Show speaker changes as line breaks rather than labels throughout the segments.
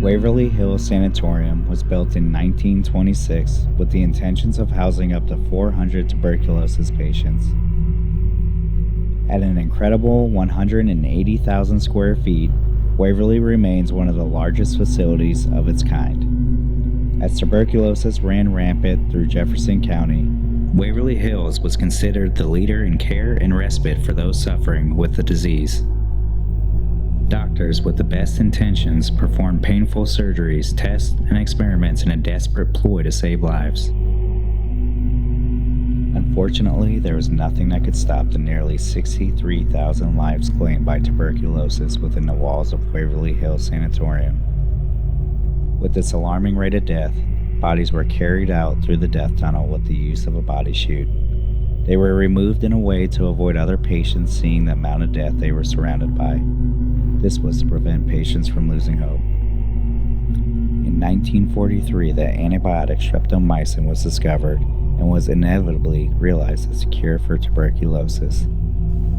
Waverly Hills Sanatorium was built in 1926 with the intentions of housing up to 400 tuberculosis patients. At an incredible 180,000 square feet, Waverly remains one of the largest facilities of its kind. As tuberculosis ran rampant through Jefferson County, Waverly Hills was considered the leader in care and respite for those suffering with the disease. Doctors with the best intentions performed painful surgeries, tests, and experiments in a desperate ploy to save lives. Unfortunately, there was nothing that could stop the nearly 63,000 lives claimed by tuberculosis within the walls of Waverly Hills Sanatorium. With this alarming rate of death, bodies were carried out through the death tunnel with the use of a body chute. They were removed in a way to avoid other patients seeing the amount of death they were surrounded by. This was to prevent patients from losing hope. In 1943, the antibiotic streptomycin was discovered and was inevitably realized as a cure for tuberculosis.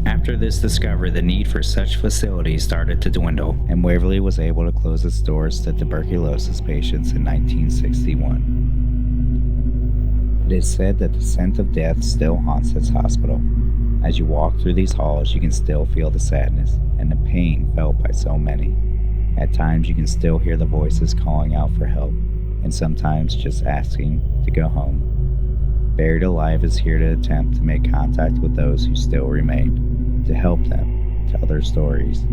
After this discovery, the need for such facilities started to dwindle, and Waverly was able to close its doors to tuberculosis patients in 1961. It is said that the scent of death still haunts this hospital. As you walk through these halls, you can still feel the sadness and the pain felt by so many. At times, you can still hear the voices calling out for help, and sometimes just asking to go home. Buried Alive is here to attempt to make contact with those who still remain, to help them tell their stories.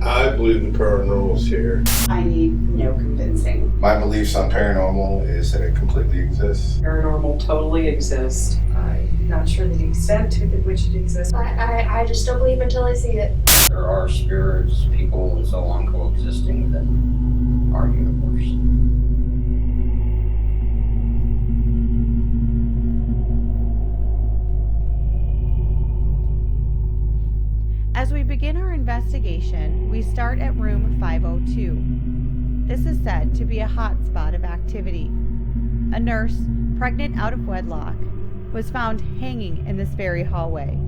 I believe the paranormal's here.
I need no convincing.
My beliefs on paranormal is that it completely exists.
Paranormal totally exists. I'm not sure the extent to which it exists.
I just don't believe until I see it.
There are spirits, people, and so on coexisting within our universe.
As we begin our investigation, we start at room 502. This is said to be a hot spot of activity. A nurse, pregnant out of wedlock, was found hanging in this very hallway.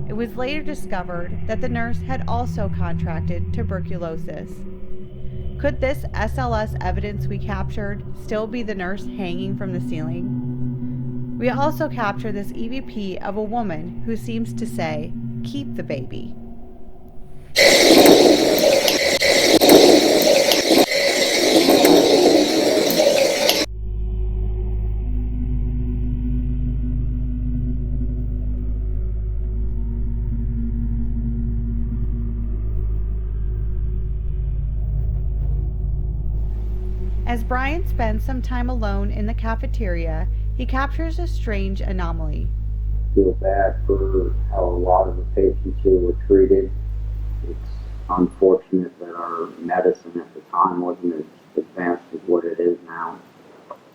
It was later discovered that the nurse had also contracted tuberculosis. Could this SLS evidence we captured still be the nurse hanging from the ceiling? We also capture this EVP of a woman who seems to say, "Keep the baby." As Brian spends some time alone in the cafeteria, he captures a strange anomaly.
I feel bad for how a lot of the patients here were treated. It's unfortunate that our medicine at the time wasn't as advanced as what it is now.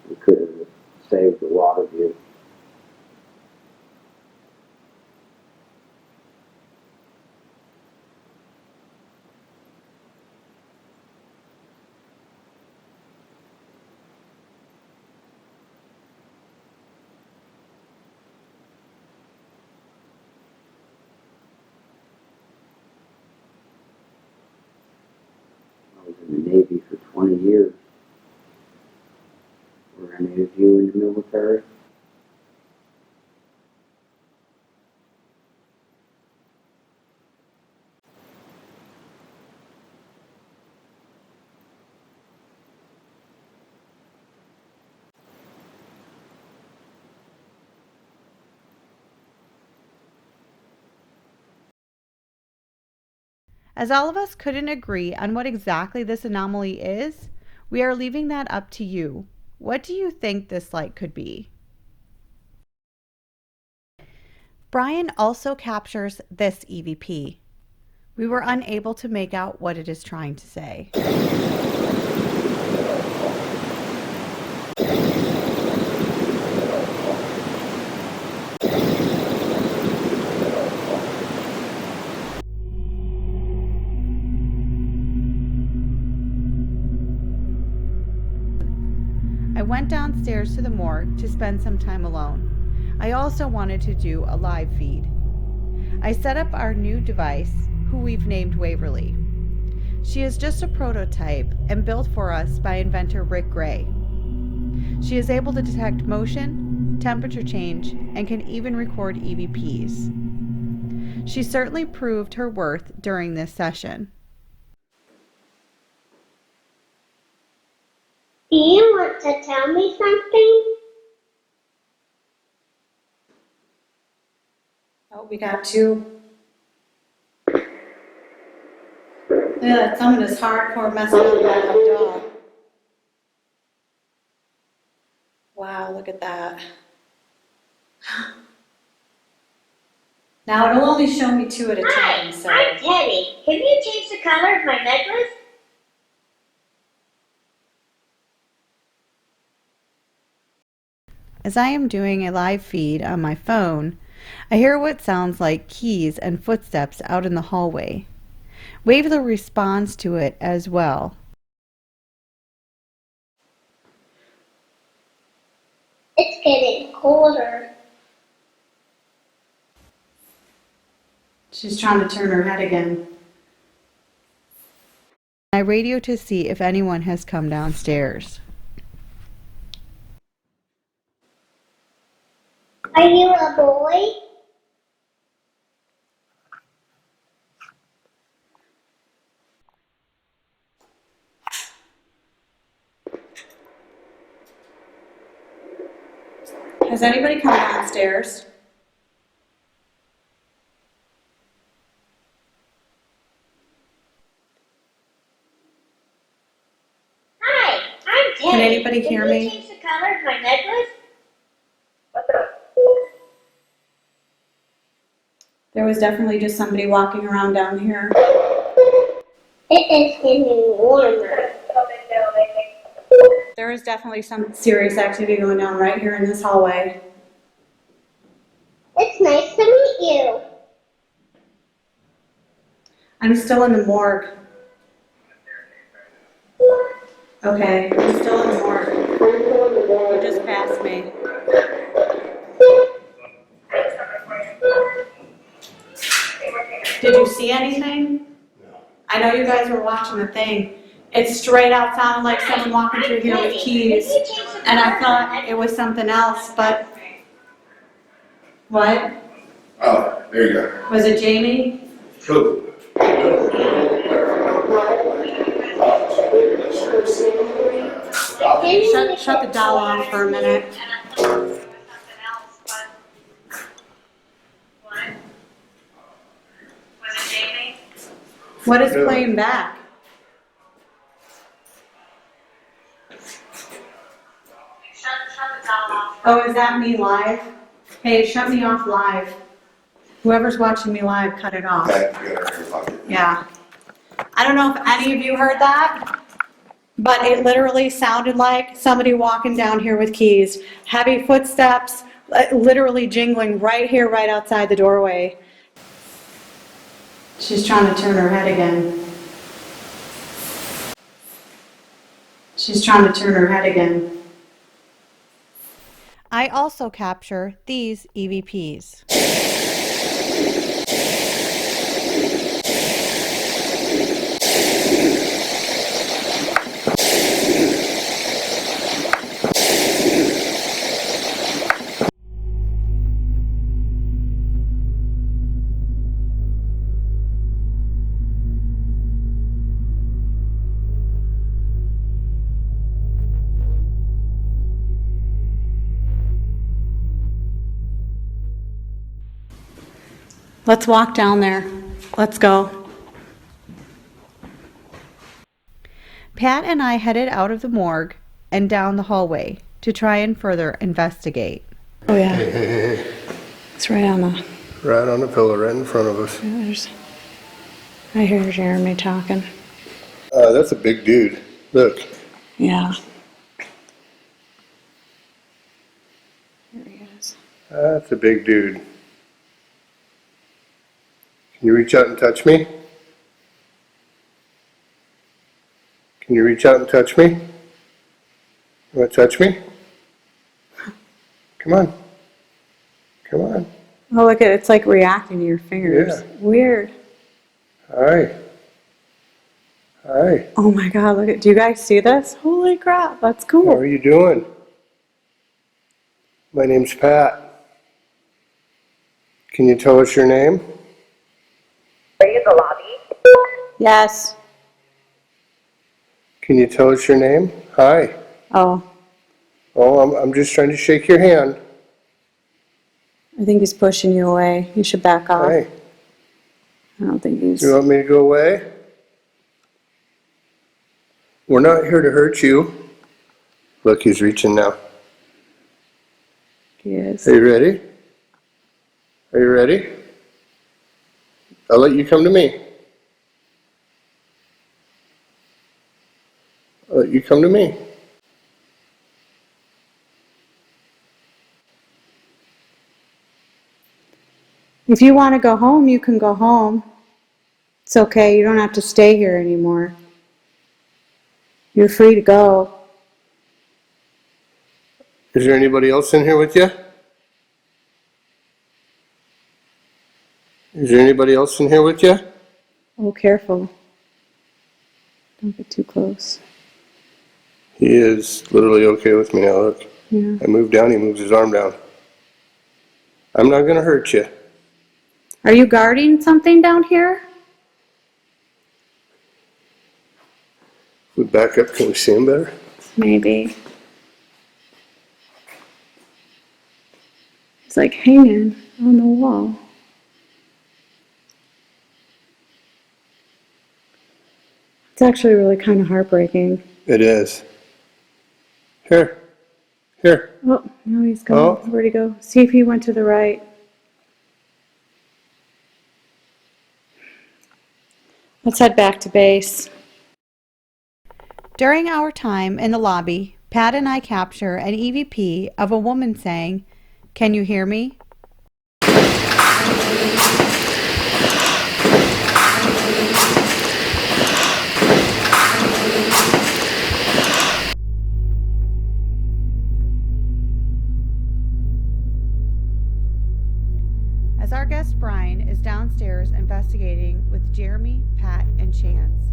We could have saved a lot of you. I was in the Navy for 20 years. Were any of you in the military?
As all of us couldn't agree on what exactly this anomaly is, we are leaving that up to you. What do you think this light could be? Brian also captures this EVP. We were unable to make out what it is trying to say. I went downstairs to the morgue to spend some time alone. I also wanted to do a live feed. I set up our new device, who we've named Waverly. She is just a prototype and built for us by inventor Rick Gray. She is able to detect motion, temperature change, and can even record EVPs. She certainly proved her worth during this session.
Do you want to tell me something?
Oh, we got two. Yeah, someone is hardcore messing up with that dog. Wow, look at that. Now it'll only show me two at a time, so.
I'm Teddy. Can you change the color of my necklace?
As I am doing a live feed on my phone, I hear what sounds like keys and footsteps out in the hallway. Waverly responds to it as well.
It's getting colder.
She's trying to turn her head again. I radio to see if anyone has come downstairs.
Are you a boy?
Has anybody come downstairs?
Hi, I'm Teddy.
Can anybody hear me?
Can you change the color of my necklace?
There was definitely just somebody walking around down here.
It is getting warmer.
There is definitely some serious activity going on right here in this hallway.
It's nice to meet you.
I'm still in the morgue. Okay, I'm still in the morgue. You just passed me. Did you see anything? I know you guys were watching the thing. It straight out sounded like someone walking through here with keys. And I thought it was something else, but... What?
Oh, there you go.
Was it Jamie?
Cool.
Shut the doll off for a minute. What is playing back? Oh, is that me live? Hey, shut me off live. Whoever's watching me live, cut it off.
Okay, you got it in your pocket.
Yeah. I don't know if any of you heard that, but it literally sounded like somebody walking down here with keys. Heavy footsteps, literally jingling right here, right outside the doorway. She's trying to turn her head again. She's trying to turn her head again. I also capture these EVPs. Let's walk down there. Let's go. Pat and I headed out of the morgue and down the hallway to try and further investigate. Oh yeah,
Hey.
it's right on the...
Right on the pillow, right in front of us.
I hear Jeremy talking.
That's a big dude. Look.
Yeah. Here he is.
That's a big dude. Can you reach out and touch me? Can you reach out and touch me? You want to touch me? Come on. Come on.
Oh, look at it. It's like reacting to your fingers.
Yeah.
Weird.
Hi. Hi.
Oh my God, look at, do you guys see this? Holy crap, that's
How
cool.
are you doing? My name's Pat. Can you tell us your name?
Are you in the lobby?
Yes.
Can you tell us your name? Hi.
Oh,
Oh, I'm just trying to shake your hand.
I think he's pushing you away. You should back off.
Hi.
I don't think he's...
Do you want me to go away? We're not here to hurt you. Look, he's reaching now.
He is.
Are you ready? Are you ready? I'll let you come to me. I'll let you come to me.
If you want to go home, you can go home. It's okay. You don't have to stay here anymore. You're free to go.
Is there anybody else in here with you? Is there anybody else in here with you?
Oh, careful. Don't get too close.
He is literally okay with me now. Look,
Yeah.
I move down, he moves his arm down. I'm not going to hurt you.
Are you guarding something down here?
If we back up, can we see him better?
Maybe. It's like hanging on the wall. It's actually really kind of heartbreaking.
It is. Here. Here.
Oh, no, he's gone.
Oh.
Where'd he go? See if he went to the right. Let's head back to base.
During our time in the lobby, Pat and I capture an EVP of a woman saying, "Can you hear me?" As our guest Brian is downstairs investigating with Jeremy, Pat, and Chance,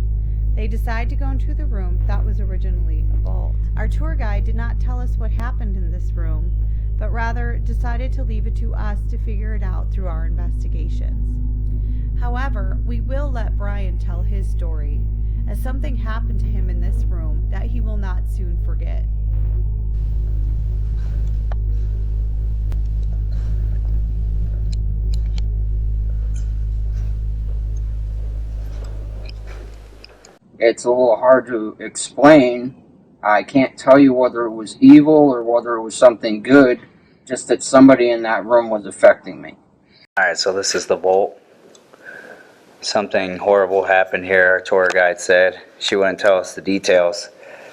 they decide to go into the room that was originally a vault. Our tour guide did not tell us what happened in this room, but rather decided to leave it to us to figure it out through our investigations. However, we will let Brian tell his story, as something happened to him in this room that he will not soon forget.
It's a little hard to explain. I can't tell you whether it was evil or whether it was something good, just that somebody in that room was affecting me.
Alright, so this is the vault. Something horrible happened here, our tour guide said. She wouldn't tell us the details.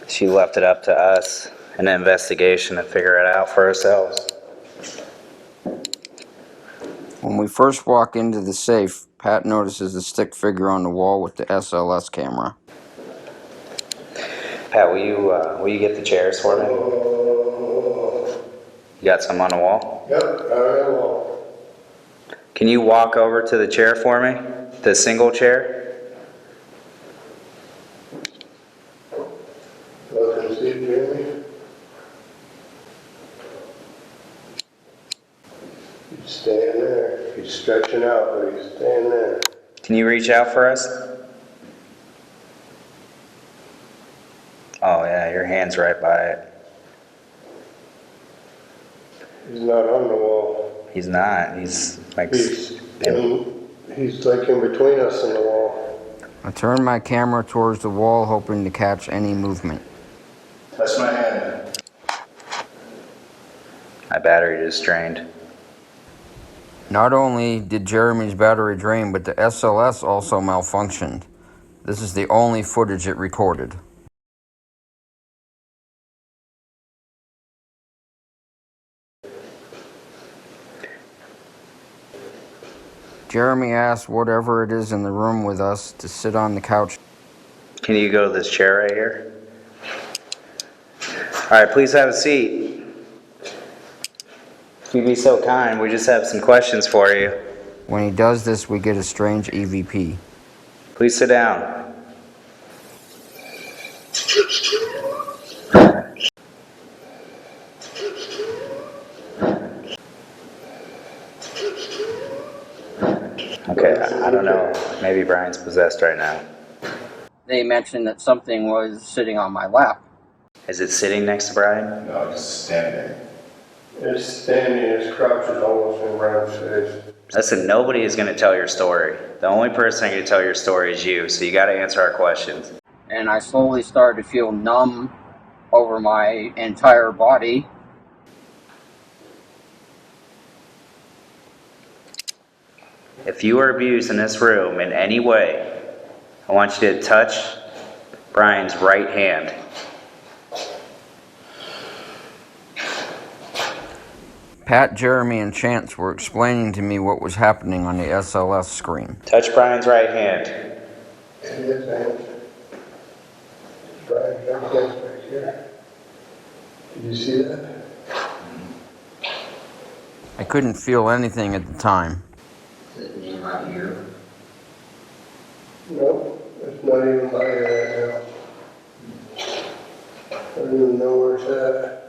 She left it up to us, an investigation, to figure it out for ourselves.
When we first walk into the safe, Pat notices a stick figure on the wall with the SLS camera.
Pat, will you get the chairs for me? You got some on the wall?
Yep, on the wall.
Can you walk over to the chair for me? The single chair?
Look and see, Jeremy. He's staying there. He's stretching out, but he's staying there.
Can you reach out for us? Oh yeah, your hand's right by it.
He's not on the wall.
He's not. He's like...
He's like in between us and the wall.
I turn my camera towards the wall, hoping to catch any movement.
That's my hand.
My battery just drained.
Not only did Jeremy's battery drain, but the SLS also malfunctioned. This is the only footage it recorded. Jeremy asked whatever it is in the room with us to sit on the couch.
Can you go to this chair right here? Alright, please have a seat. If you'd be so kind, we just have some questions for you.
When he does this, we get a strange EVP.
Please sit down. Okay, I don't know. Maybe Brian's possessed right now.
They mentioned that something was sitting on my lap.
Is it sitting next to Brian?
No, just standing.
It's standing, its crouch is almost in Brian's face.
Listen, nobody is going to tell your story. The only person going to tell your story is you, so you got to answer our questions.
And I slowly started to feel numb over my entire body.
If you were abused in this room in any way, I want you to touch Brian's right hand.
Pat, Jeremy, and Chance were explaining to me what was happening on the SLS screen.
Touch Brian's right hand.
Yes, man. Brian's right here. Did you see that?
I couldn't feel anything at the time.
No, it's not even by here right now. I don't even know where it's at.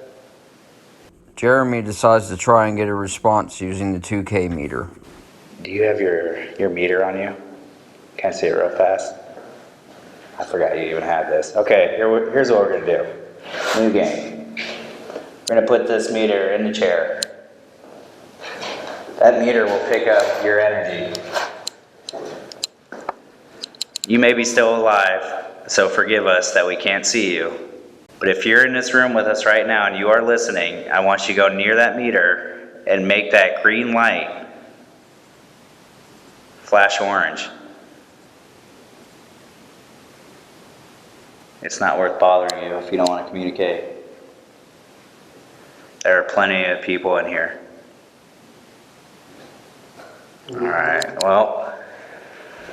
Jeremy decides to try and get a response using the 2K meter.
Do you have your meter on you? Can I see it real fast? I forgot you even had this. Okay, here's what we're going to do. New game. We're going to put this meter in the chair. That meter will pick up your energy. You may be still alive, so forgive us that we can't see you. But if you're in this room with us right now and you are listening, I want you to go near that meter and make that green light flash orange. It's not worth bothering you if you don't want to communicate. There are plenty of people in here. Alright, well,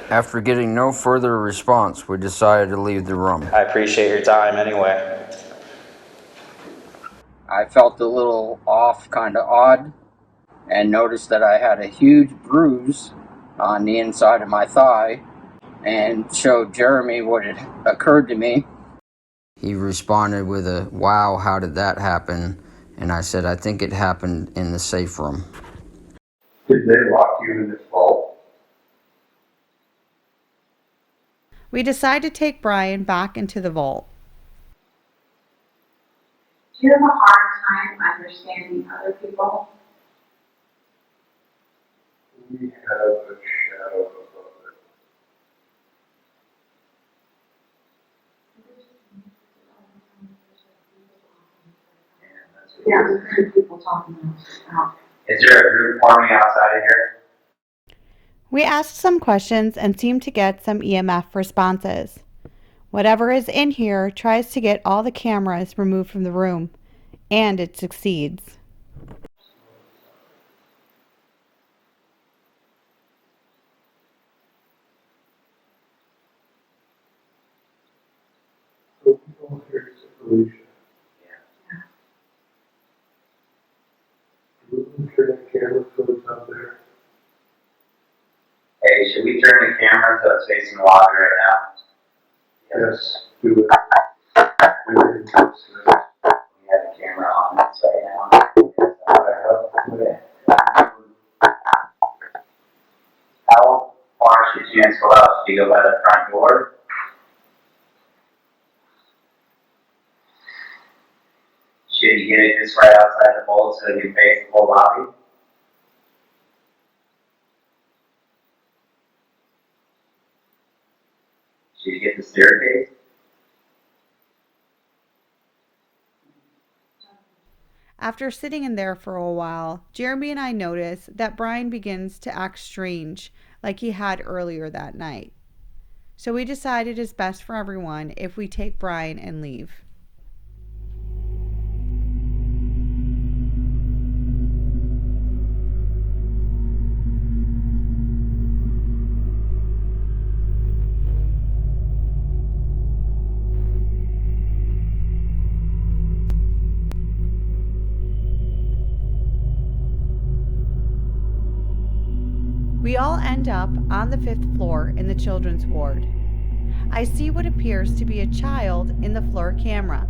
After getting no further response, we decided to leave the room.
I appreciate your time anyway.
I felt a little off, kind of odd, and noticed that I had a huge bruise on the inside of my thigh, and showed Jeremy what had occurred to me. He responded with a, "Wow, how did that happen?" And I said, "I think it happened in the safe room."
Did they lock you in this vault?
We decide to take Brian back into the vault.
Do you have a hard time understanding other people?
We have a shadow above it.
Yeah, we've heard people talking about.
Is there a group forming outside of here?
We asked some questions and seem to get some EMF responses. Whatever is in here tries to get all the cameras removed from the room, and it succeeds.
Oh, here's Alicia.
Yeah.
We'll turn the camera so it's out there.
Hey, should we turn the camera so it's facing the lobby right now?
Yes, do it. We
We have the camera on us right now. Okay. How far should Chance go out? Should you go by the front door? Should you get it just right outside the vault so you can face the whole lobby? Should you get the staircase?
After sitting in there for a while, Jeremy and I notice that Brian begins to act strange like he had earlier that night. So we decided it's best for everyone if we take Brian and leave. We all end up on the 5th floor in the children's ward. I see what appears to be a child in the floor camera.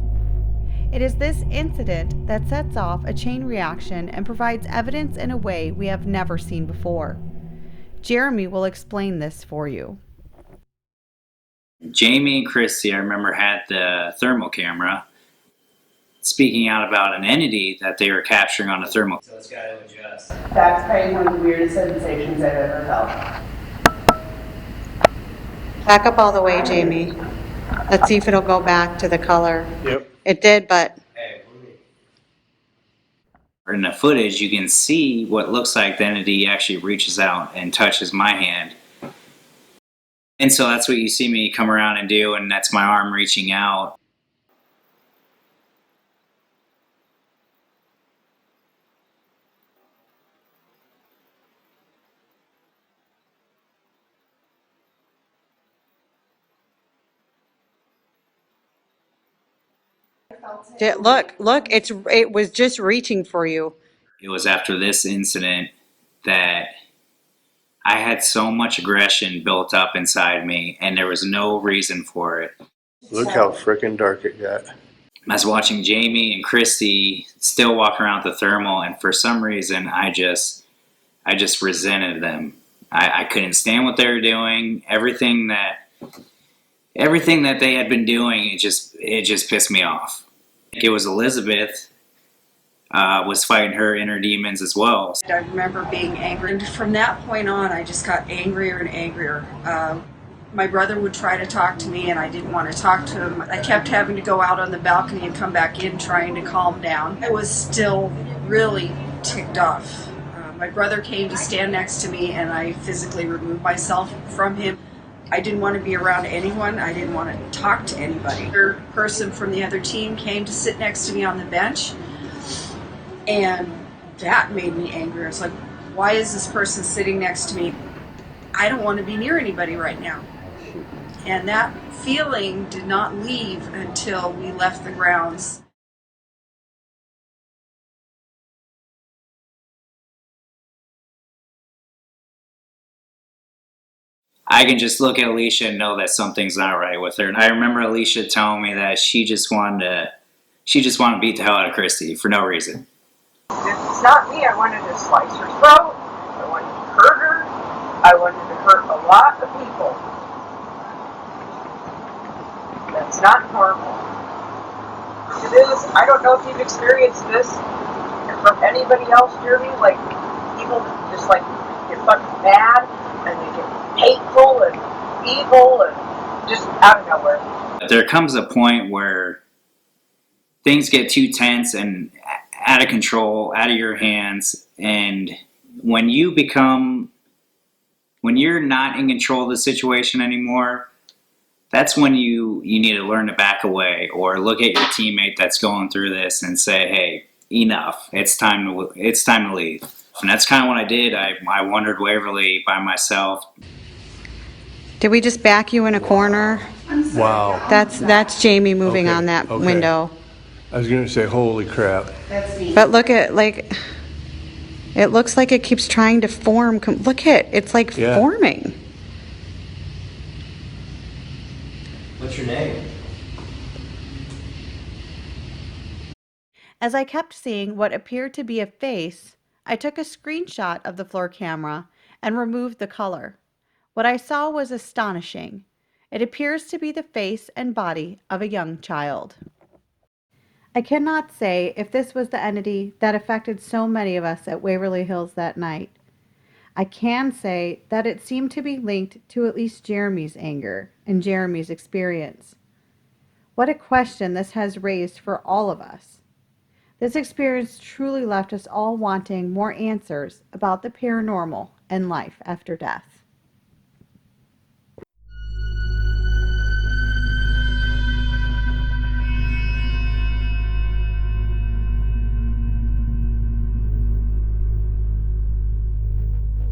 It is this incident that sets off a chain reaction and provides evidence in a way we have never seen before. Jeremy will explain this for you.
Jamie and Christy, I remember, had the thermal camera speaking out about an entity that they were capturing on a thermal. So it's got to adjust.
That's probably one of the weirdest sensations I've ever felt.
Back up all the way, Jamie. Let's see if it'll go back to the color.
Yep.
It did, but
In the footage, you can see what looks like the entity actually reaches out and touches my hand. And so that's what you see me come around and do, and that's my arm reaching out.
look, it was just reaching for you.
It was after this incident that I had so much aggression built up inside me, and there was no reason for it.
Look how frickin' dark it got.
I was watching Jamie and Christy still walk around the thermal, and for some reason, I just resented them. I couldn't stand what they were doing. Everything that they had been doing, it just pissed me off. It was Elizabeth was fighting her inner demons as well.
I remember being angry, and from that point on, I just got angrier and angrier. My brother would try to talk to me, and I didn't want to talk to him. I kept having to go out on the balcony and come back in, trying to calm down. I was still really ticked off. My brother came to stand next to me, and I physically removed myself from him. I didn't want to be around anyone. I didn't want to talk to anybody. A person from the other team came to sit next to me on the bench, and that made me angry. I was like, why is this person sitting next to me? I don't want to be near anybody right now. And that feeling did not leave until we left the grounds.
I can just look at Alicia and know that something's not right with her. And I remember Alicia telling me that she just wanted to beat the hell out of Christy for no reason.
If it's not me, I wanted to slice her throat. I wanted to hurt her. I wanted to hurt a lot of people. That's not normal. It is. I don't know if you've experienced this from anybody else near me. Like, people just like get fucking mad and they get hateful and evil and just out of nowhere.
There comes a point where things get too tense and out of control, out of your hands, and when you're not in control of the situation anymore, that's when you need to learn to back away or look at your teammate that's going through this and say, hey, enough, it's time to leave. And that's kind of what I did. I wandered Waverly by myself.
Did we just back you in a corner?
Wow.
That's Jamie moving
Okay,
on that
okay.
window.
I was gonna say, holy crap.
But look at, like, it looks like it keeps trying to form. Look at, it's like forming.
What's your name?
As I kept seeing what appeared to be a face, I took a screenshot of the floor camera and removed the color. What I saw was astonishing. It appears to be the face and body of a young child. I cannot say if this was the entity that affected so many of us at Waverly Hills that night. I can say that it seemed to be linked to at least Jeremy's anger and Jeremy's experience. What a question this has raised for all of us. This experience truly left us all wanting more answers about the paranormal and life after death.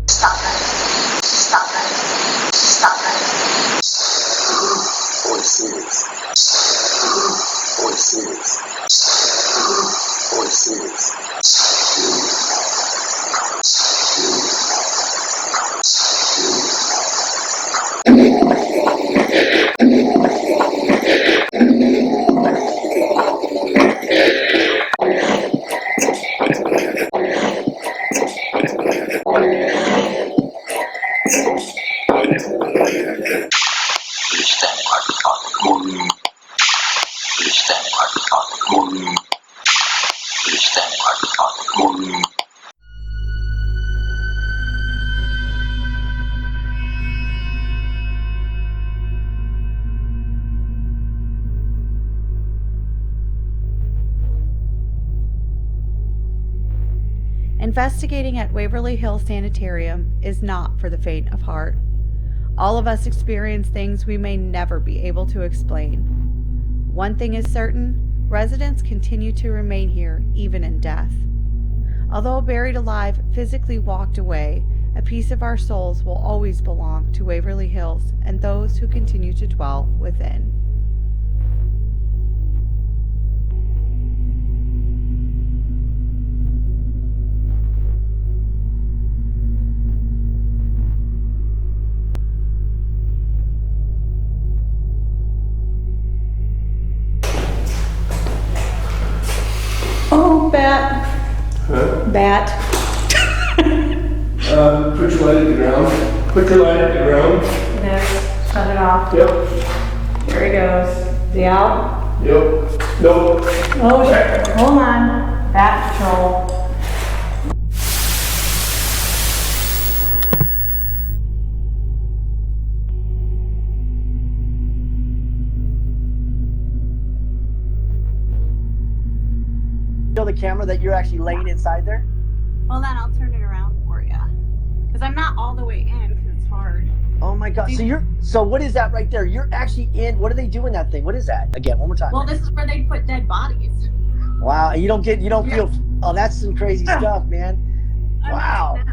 Stop that. Stop that. Stop that.
Boy, serious. Boy, serious. Boy, serious.
Investigating at Waverly Hills Sanatorium is not for the faint of heart. All of us experience things we may never be able to explain. One thing is certain, residents continue to remain here even in death. Although buried alive, physically walked away, a piece of our souls will always belong to Waverly Hills and those who continue to dwell within.
Oh, bat.
Huh?
Bat.
Put your light at the ground. Put your light at the ground.
Next, shut it off.
Yep.
Here he goes. Is he out?
Yep. Nope.
Oh, shit. Hold on. Bat patrol.
Show the camera that you're actually laying inside there?
Hold on, I'll turn it around for you. Because I'm not all the way in because it's hard.
Oh my god. So what is that right there? You're actually in. What do they do in that thing? What is that? Again, one more time.
Well, this is where they put dead bodies.
Wow. You don't feel. Oh, that's some crazy stuff, man. Wow.